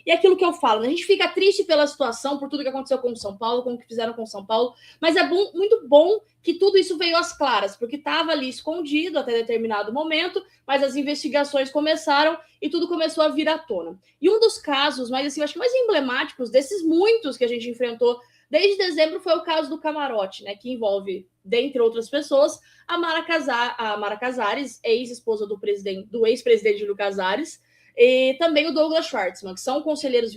E é aquilo que eu falo, né? A gente fica triste pela situação, por tudo que aconteceu com o São Paulo, com o que fizeram com o São Paulo, mas é muito bom que tudo isso veio às claras, porque estava ali escondido até determinado momento, mas as investigações começaram e tudo começou a vir à tona. E um dos casos, mais assim, eu acho que mais emblemáticos desses muitos que a gente enfrentou desde dezembro foi o caso do camarote, né? Que envolve, dentre outras pessoas, a Mara Casares, ex-esposa do ex-presidente Júlio Casares, e também o Douglas Schwartzman, que são conselheiros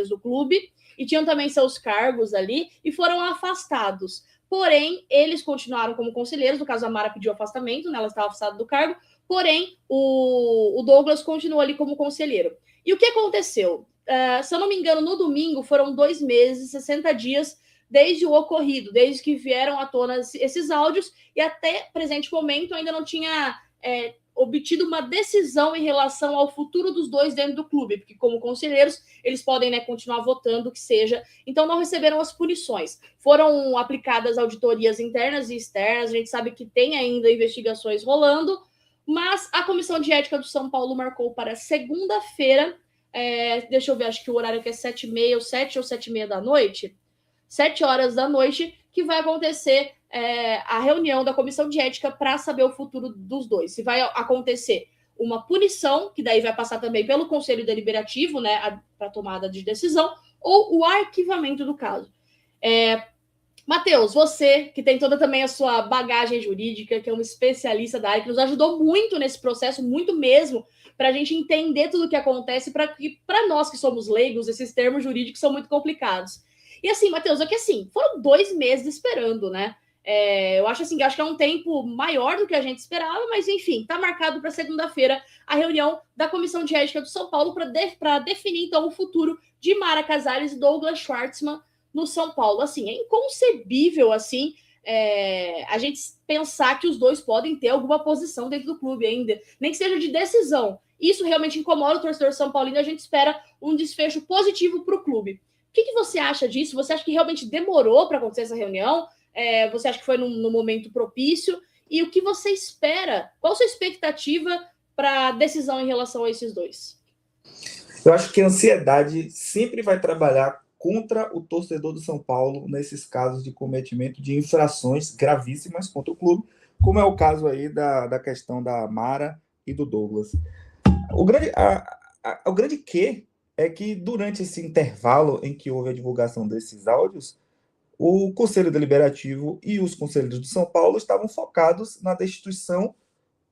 do clube e tinham também seus cargos ali e foram afastados. Porém, eles continuaram como conselheiros. No caso, a Mara pediu afastamento, né? Ela estava afastada do cargo. Porém, o Douglas continuou ali como conselheiro. E o que aconteceu? Se eu não me engano, no domingo foram 2 meses, 60 dias desde o ocorrido, desde que vieram à tona esses áudios, e até presente momento ainda não tinha obtido uma decisão em relação ao futuro dos dois dentro do clube, porque como conselheiros, eles podem, né, continuar votando o que seja, então não receberam as punições. Foram aplicadas auditorias internas e externas, a gente sabe que tem ainda investigações rolando, mas a Comissão de Ética do São Paulo marcou para segunda-feira, deixa eu ver, acho que o horário aqui é 7h30 ou 7 ou 7h30 da noite, 7 horas da noite, que vai acontecer a reunião da Comissão de Ética para saber o futuro dos dois. Se vai acontecer uma punição, que daí vai passar também pelo Conselho Deliberativo, né, para tomada de decisão, ou o arquivamento do caso. Matheus, você, que tem toda também a sua bagagem jurídica, que é um especialista da área, que nos ajudou muito nesse processo, muito mesmo, para a gente entender tudo o que acontece, para nós que somos leigos, esses termos jurídicos são muito complicados. E assim, Matheus, é que assim, foram 2 meses esperando, né? Eu acho assim, acho que é um tempo maior do que a gente esperava, mas enfim, está marcado para segunda-feira a reunião da Comissão de Ética do São Paulo para definir então o futuro de Mara Casares e Douglas Schwartzman no São Paulo. Assim, é inconcebível assim a gente pensar que os dois podem ter alguma posição dentro do clube ainda, nem que seja de decisão. Isso realmente incomoda o torcedor São Paulino, a gente espera um desfecho positivo para o clube. O que você acha disso? Você acha que realmente demorou para acontecer essa reunião? Você acha que foi no momento propício? E o que você espera? Qual a sua expectativa para a decisão em relação a esses dois? Eu acho que a ansiedade sempre vai trabalhar contra o torcedor do São Paulo nesses casos de cometimento de infrações gravíssimas contra o clube, como é o caso aí da questão da Mara e do Douglas. O grande quê é que durante esse intervalo em que houve a divulgação desses áudios, o Conselho Deliberativo e os conselheiros do São Paulo estavam focados na destituição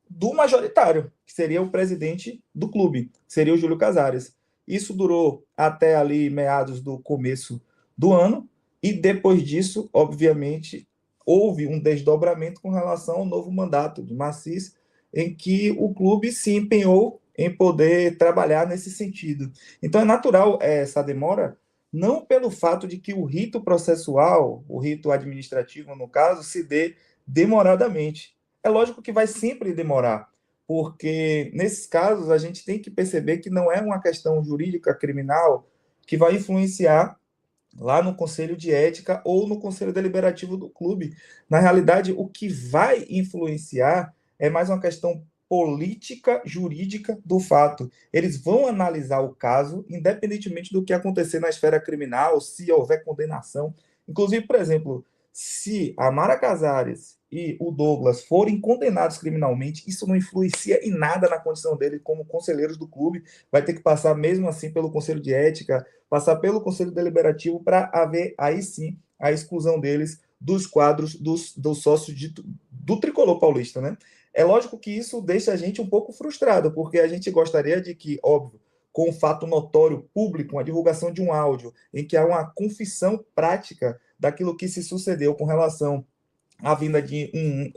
do majoritário, que seria o presidente do clube, seria o Júlio Casares. Isso durou até ali meados do começo do ano, e depois disso, obviamente, houve um desdobramento com relação ao novo mandato de Maciz, em que o clube se empenhou em poder trabalhar nesse sentido. Então é natural essa demora, não pelo fato de que o rito processual, o rito administrativo, no caso, se dê demoradamente. É lógico que vai sempre demorar, porque nesses casos a gente tem que perceber que não é uma questão jurídica criminal que vai influenciar lá no Conselho de Ética ou no Conselho Deliberativo do clube. Na realidade, o que vai influenciar é mais uma questão política jurídica do fato. Eles vão analisar o caso, independentemente do que acontecer na esfera criminal, se houver condenação. Inclusive, por exemplo, se a Mara Casares e o Douglas forem condenados criminalmente, isso não influencia em nada na condição deles como conselheiros do clube. Vai ter que passar mesmo assim pelo Conselho de Ética, passar pelo Conselho Deliberativo para haver aí sim a exclusão deles dos quadros dos sócios do Tricolor Paulista, né? É lógico que isso deixa a gente um pouco frustrado, porque a gente gostaria de que, óbvio, com um fato notório, público, uma divulgação de um áudio, em que há uma confissão prática daquilo que se sucedeu com relação à vinda de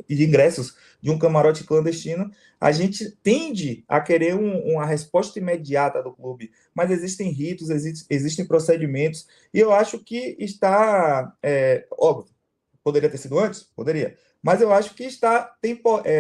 ingressos de um camarote clandestino, a gente tende a querer uma resposta imediata do clube, mas existem ritos, existem procedimentos, e eu acho que está, óbvio, poderia ter sido antes? Poderia, mas eu acho que está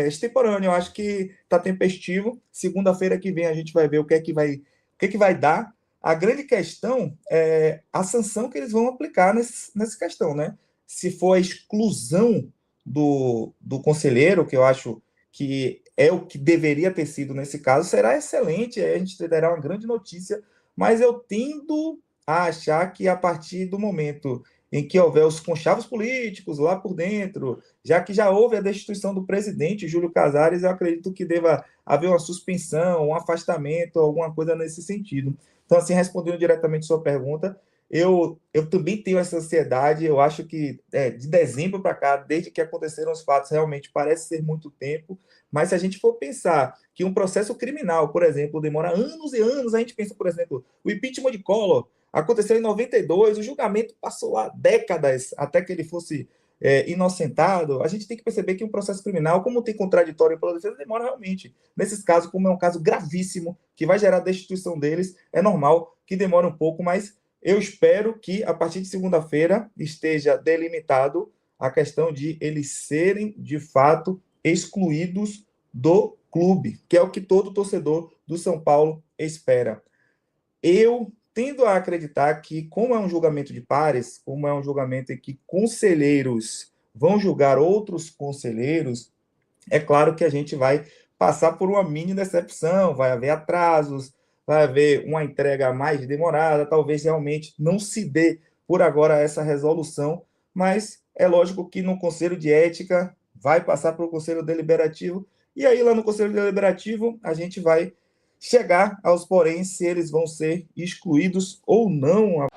extemporâneo, eu acho que está tempestivo. Segunda-feira que vem a gente vai ver o que é que vai dar. A grande questão é a sanção que eles vão aplicar nessa questão, né? Se for a exclusão do conselheiro, que eu acho que é o que deveria ter sido nesse caso, será excelente. Aí a gente terá uma grande notícia mas eu tendo a achar que a partir do momento em que houver os conchavos políticos lá por dentro, já que já houve a destituição do presidente Júlio Casares, eu acredito que deva haver uma suspensão, um afastamento, alguma coisa nesse sentido. Então, assim, respondendo diretamente a sua pergunta, eu também tenho essa ansiedade. Eu acho que de dezembro para cá, desde que aconteceram os fatos, realmente parece ser muito tempo. Mas se a gente for pensar que um processo criminal, por exemplo, demora anos e anos, a gente pensa, por exemplo, o impeachment de Collor aconteceu em 92, o julgamento passou lá décadas até que ele fosse inocentado. A gente tem que perceber que um processo criminal, como tem contraditório pela defesa, demora realmente. Nesses casos, como é um caso gravíssimo, que vai gerar a destituição deles, é normal que demore um pouco, mas eu espero que, a partir de segunda-feira, esteja delimitado a questão de eles serem, de fato, excluídos do clube, que é o que todo torcedor do São Paulo espera. Eu tendo a acreditar que, como é um julgamento de pares, como é um julgamento em que conselheiros vão julgar outros conselheiros, é claro que a gente vai passar por uma mini decepção, vai haver atrasos, vai haver uma entrega mais demorada, talvez realmente não se dê por agora essa resolução, mas é lógico que no Conselho de Ética vai passar para o Conselho Deliberativo, e aí lá no Conselho Deliberativo a gente vai chegar aos porém se eles vão ser excluídos ou não.